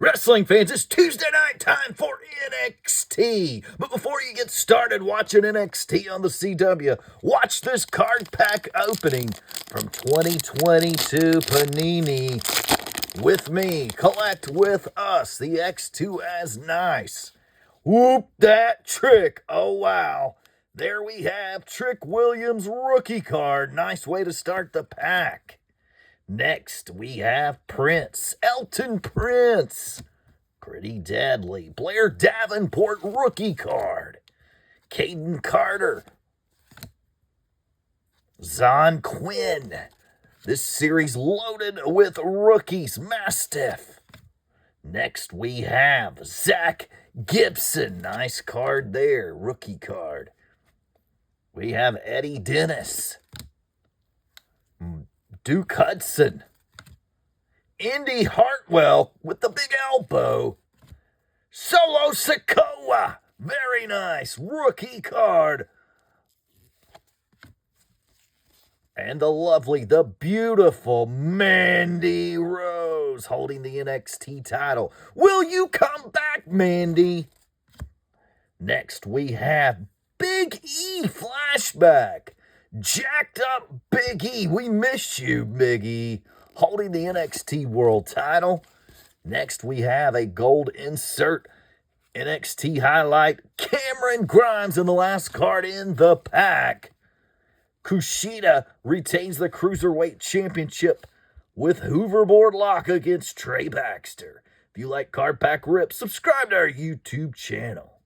Wrestling fans, it's Tuesday night time for NXT. But before you get started watching NXT on the CW, watch this card pack opening from 2022 Panini. With me, collect with us, the X2 as nice. Whoop that trick. Oh, wow. There we have Trick Williams rookie card. Nice way to start the pack. Next, we have Prince, Elton Prince. Pretty deadly. Blair Davenport rookie card. Caden Carter. Zon Quinn. This series loaded with rookies. Mastiff. Next, we have Zach Gibson. Nice card there. Rookie card. We have Eddie Dennis. Duke Hudson. Indy Hartwell with the big elbow. Solo Sikoa. Very nice. Rookie card. And the beautiful Mandy Rose holding the NXT title. Will you come back, Mandy? Next, we have Big E flashback. Jacked up Big E. We miss you, Big E. Holding the NXT World title. Next, we have a gold insert NXT highlight. Cameron Grimes in the last card in the pack. Kushida retains the Cruiserweight Championship with Hooverboard lock against Trey Baxter. If you like card pack rips, subscribe to our YouTube channel.